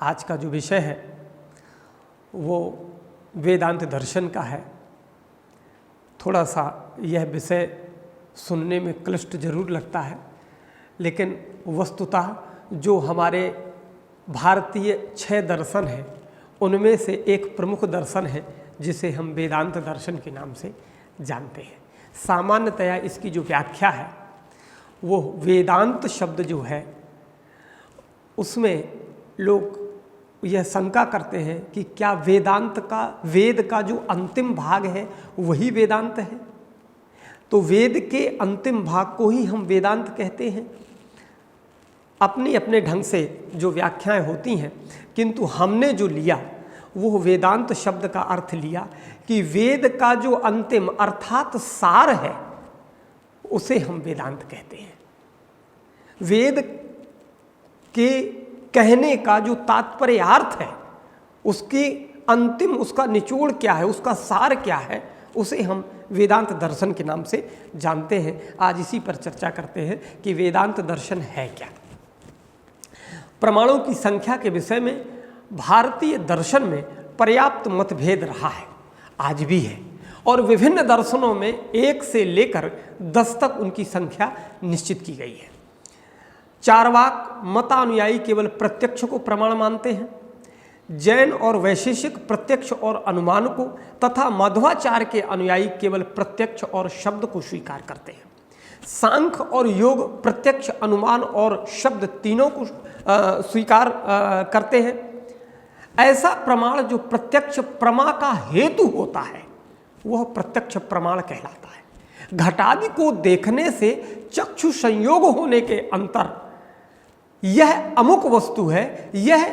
आज का जो विषय है वो वेदांत दर्शन का है। थोड़ा सा यह विषय सुनने में क्लिष्ट जरूर लगता है, लेकिन वस्तुतः जो हमारे भारतीय 6 दर्शन हैं उनमें से एक प्रमुख दर्शन है जिसे हम वेदांत दर्शन के नाम से जानते हैं। सामान्यतया इसकी जो व्याख्या है वो वेदांत शब्द जो है उसमें लोग यह शंका करते हैं कि क्या वेद का जो अंतिम भाग है वही वेदांत है। तो वेद के अंतिम भाग को ही हम वेदांत कहते हैं। अपनी अपने ढंग से जो व्याख्याएं होती हैं, किंतु हमने जो लिया वो वेदांत शब्द का अर्थ लिया कि वेद का जो अंतिम अर्थात सार है उसे हम वेदांत कहते हैं। वेद के कहने का जो तात्पर्यार्थ है उसकी अंतिम, उसका निचोड़ क्या है, उसका सार क्या है, उसे हम वेदांत दर्शन के नाम से जानते हैं। आज इसी पर चर्चा करते हैं कि वेदांत दर्शन है क्या। प्रमाणों की संख्या के विषय में भारतीय दर्शन में पर्याप्त मतभेद रहा है, आज भी है, और विभिन्न दर्शनों में 1 से लेकर 10 तक उनकी संख्या निश्चित की गई है। चार्वाक मतानुयायी केवल प्रत्यक्ष को प्रमाण मानते हैं। जैन और वैशेषिक प्रत्यक्ष और अनुमान को तथा मध्वाचार्य के अनुयायी केवल प्रत्यक्ष और शब्द को स्वीकार करते हैं। सांख्य और योग प्रत्यक्ष, अनुमान और शब्द तीनों को स्वीकार करते हैं। ऐसा प्रमाण जो प्रत्यक्ष प्रमा का हेतु होता है वह प्रत्यक्ष प्रमाण कहलाता है। घटादि को देखने से चक्षु संयोग होने के अंतर यह अमुक वस्तु है, यह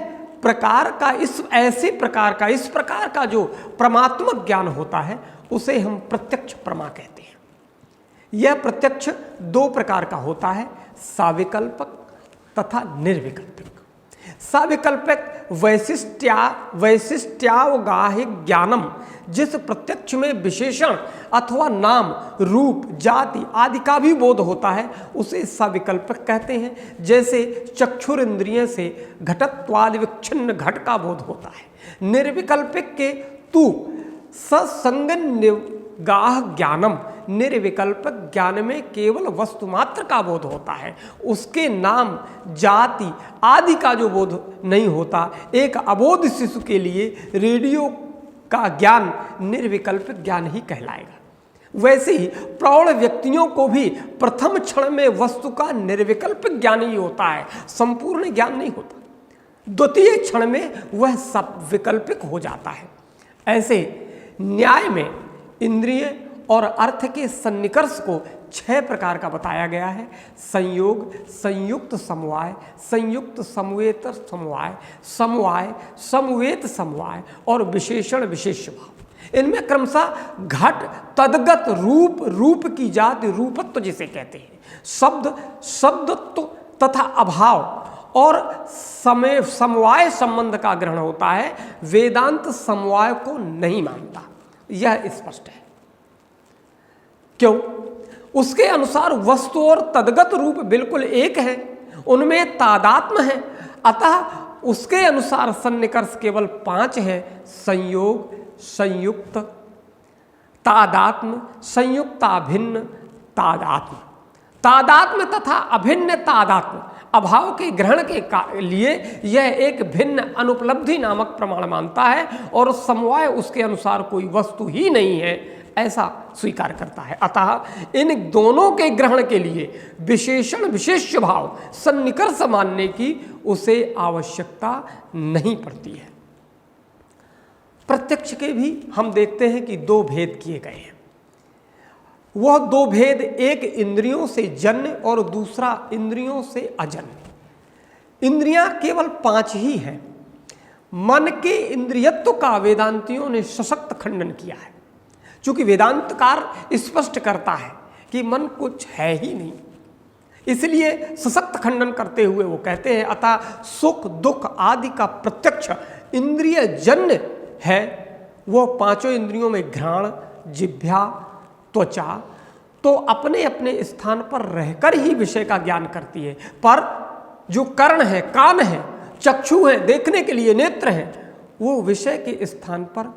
प्रकार का इस प्रकार का जो परमात्मक ज्ञान होता है उसे हम प्रत्यक्ष प्रमा कहते हैं। यह प्रत्यक्ष 2 प्रकार का होता है, साविकल्पक तथा निर्विकल्पक। साविकल्पक वैशिष्ट्यावगाहिक ज्ञानम, जिस प्रत्यक्ष में विशेषण अथवा नाम, रूप, जाति आदि का भी बोध होता है उसे साविकल्पक कहते हैं। जैसे चक्षुर इंद्रिय से घटत्वादि विच्छिन्न घट का बोध होता है। निर्विकल्पक के तू सत्संगनिगाह ज्ञानम, निर्विकल्पक ज्ञान में केवल वस्तु मात्र का बोध होता है, उसके नाम, जाति आदि का जो बोध नहीं होता। एक अबोध शिशु के लिए रेडियो का ज्ञान निर्विकल्पक ज्ञान ही कहलाएगा। वैसे ही प्रौढ़ व्यक्तियों को भी प्रथम क्षण में वस्तु का निर्विकल्पक ज्ञान ही होता है, संपूर्ण ज्ञान नहीं होता। द्वितीय क्षण में वह सब विकल्पिक हो जाता है। ऐसे न्याय में इंद्रिय और अर्थ के सन्निकर्ष को 6 प्रकार का बताया गया है। संयोग, संयुक्त समवाय, संयुक्त समवेतर समवाय, समवाय, समवेत समवाय और विशेषण विशेष भाव। इनमें क्रमशः घट, तद्गत रूप, रूप की जाति, रूपत्व जिसे कहते हैं, शब्द, शब्दत्व तथा अभाव और समवाय संबंध का ग्रहण होता है। वेदांत समवाय को नहीं मानता, यह स्पष्ट है। क्यों? उसके अनुसार वस्तु और तद्गत रूप बिल्कुल एक है, उनमें तादात्म्य है। अतः उसके अनुसार सन्निकर्ष केवल 5 है: संयोग, संयुक्त, तादात्म्य, संयुक्ताभिन्न, तादात्म्य। तादात्म्य तथा अभिन्न तादात्म्य अभाव के ग्रहण के लिए यह एक भिन्न अनुपलब्धि नामक प्रमाण मानता है, और समवाय उसके अनुसार कोई वस्तु ही नहीं है ऐसा स्वीकार करता है। अतः इन दोनों के ग्रहण के लिए विशेषण विशेष भाव सन्निकर्ष मानने की उसे आवश्यकता नहीं पड़ती है। प्रत्यक्ष के भी हम देखते हैं कि 2 भेद किए गए हैं। वह 2 भेद, एक इंद्रियों से जन्य और दूसरा इंद्रियों से अजन्य। इंद्रियां केवल 5 ही हैं। मन के इंद्रियत्व का वेदांतियों ने सशक्त खंडन किया है, चूंकि वेदांतकार स्पष्ट करता है कि मन कुछ है ही नहीं, इसलिए सशक्त खंडन करते हुए वो कहते हैं अतः सुख दुख आदि का प्रत्यक्ष इंद्रिय जन्य है। वो 5 इंद्रियों में घ्राण, जिह्वा, त्वचा तो अपने अपने स्थान पर रहकर ही विषय का ज्ञान करती है, पर जो कर्ण है, कान है, चक्षु हैं, देखने के लिए नेत्र हैं, वो विषय के स्थान पर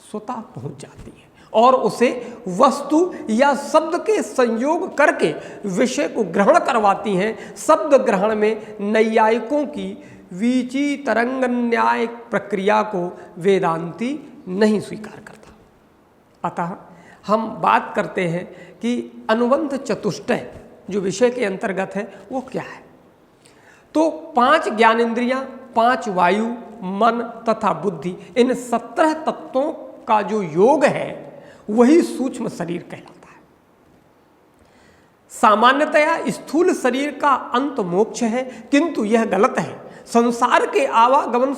स्वतः पहुंच जाती है और उसे वस्तु या शब्द के संयोग करके विषय को ग्रहण करवाती हैं। शब्द ग्रहण में नैयायिकों की वीची तरंग न्याय प्रक्रिया को वेदांती नहीं स्वीकार करता। अतः हम बात करते हैं कि अनुबंध चतुष्टय जो विषय के अंतर्गत है वो क्या है। तो 5 ज्ञानेंद्रियां, 5 वायु, मन तथा बुद्धि, इन 17 तत्वों का जो योग है वही सूक्ष्म शरीर कहलाता है। सामान्यतया स्थूल शरीर का अंत मोक्ष है, किंतु यह गलत है। संसार के आवागमन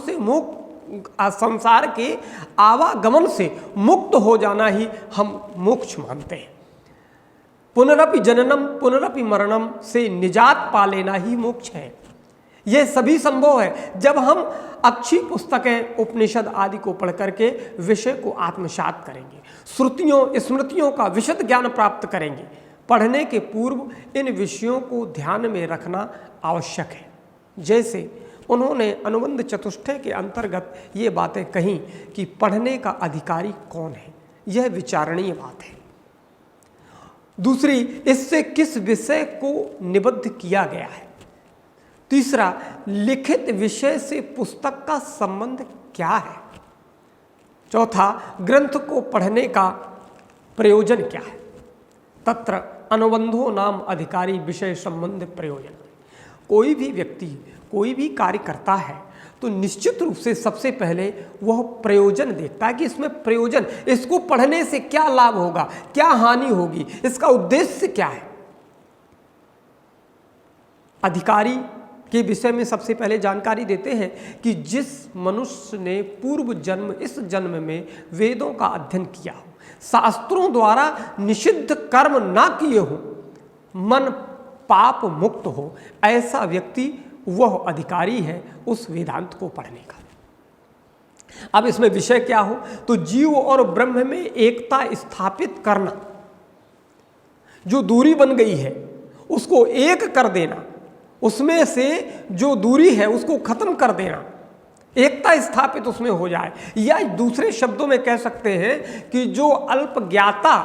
से मुक्त हो जाना ही हम मोक्ष मानते हैं। पुनरपि जननम पुनरपि मरणम से निजात पा लेना ही मोक्ष है। यह सभी संभव है जब हम अच्छी पुस्तकें, उपनिषद आदि को पढ़ करके विषय को आत्मसात करेंगे, श्रुतियों स्मृतियों का विशद ज्ञान प्राप्त करेंगे। पढ़ने के पूर्व इन विषयों को ध्यान में रखना आवश्यक है। जैसे उन्होंने अनुबंध चतुष्टय के अंतर्गत ये बातें कहीं कि पढ़ने का अधिकारी कौन है, यह विचारणीय बात है। दूसरी, इससे किस विषय को निबद्ध किया गया है। तीसरा, लिखित विषय से पुस्तक का संबंध क्या है। चौथा, ग्रंथ को पढ़ने का प्रयोजन क्या है। तत्र अनुबंधो नाम अधिकारी विषय संबंध प्रयोजन। कोई भी व्यक्ति कोई भी कार्य करता है तो निश्चित रूप से सबसे पहले वह प्रयोजन देखता है कि इसमें प्रयोजन, इसको पढ़ने से क्या लाभ होगा, क्या हानि होगी, इसका उद्देश्य क्या है। अधिकारी के विषय में सबसे पहले जानकारी देते हैं कि जिस मनुष्य ने पूर्व जन्म इस जन्म में वेदों का अध्ययन किया हो, शास्त्रों द्वारा निषिद्ध कर्म ना किए हो, मन पाप मुक्त हो, ऐसा व्यक्ति वह अधिकारी है उस वेदांत को पढ़ने का। अब इसमें विषय क्या हो, तो जीव और ब्रह्म में एकता स्थापित करना, जो दूरी बन गई है उसको एक कर देना, उसमें से जो दूरी है उसको खत्म कर देना, एकता स्थापित उसमें हो जाए। या दूसरे शब्दों में कह सकते हैं कि जो अल्प ज्ञाता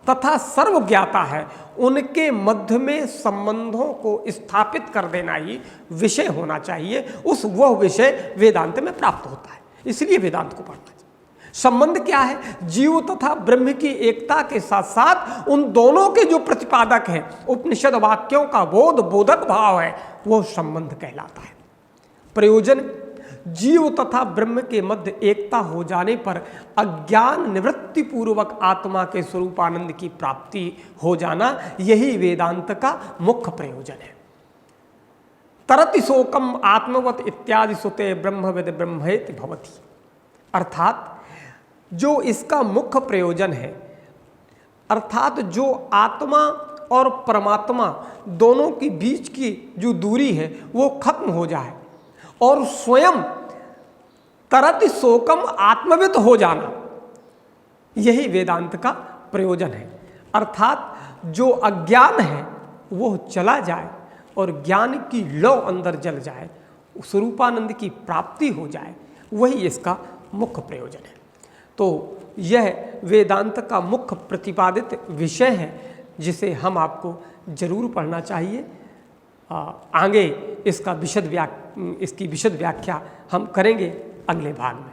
तथा सर्व ज्ञाता है उनके मध्य में संबंधों को स्थापित कर देना ही विषय होना चाहिए। वह विषय वेदांत में प्राप्त होता है, इसलिए वेदांत को पढ़ना चाहिए। संबंध क्या है, जीव तथा ब्रह्म की एकता के साथ साथ उन दोनों के जो प्रतिपादक हैं, उपनिषद वाक्यों का बोधक भाव है, वह संबंध कहलाता है। प्रयोजन, जीव तथा ब्रह्म के मध्य एकता हो जाने पर अज्ञान निवृत्ति पूर्वक आत्मा के स्वरूपानंद की प्राप्ति हो जाना, यही वेदांत का मुख्य प्रयोजन है। तरति शोकम आत्मवत इत्यादि सुते ब्रह्मविद ब्रह्मेति भवति। अर्थात जो इसका मुख्य प्रयोजन है, अर्थात जो आत्मा और परमात्मा दोनों के बीच की जो दूरी है वो खत्म हो जाए और स्वयं तरति शोकम आत्मविद हो जाना, यही वेदांत का प्रयोजन है। अर्थात जो अज्ञान है वो चला जाए और ज्ञान की लौ अंदर जल जाए, स्वरूपानंद की प्राप्ति हो जाए, वही इसका मुख्य प्रयोजन है। तो यह वेदांत का मुख्य प्रतिपादित विषय है जिसे हम आपको जरूर पढ़ना चाहिए। आगे इसकी विशद व्याख्या हम करेंगे अगले भाग में।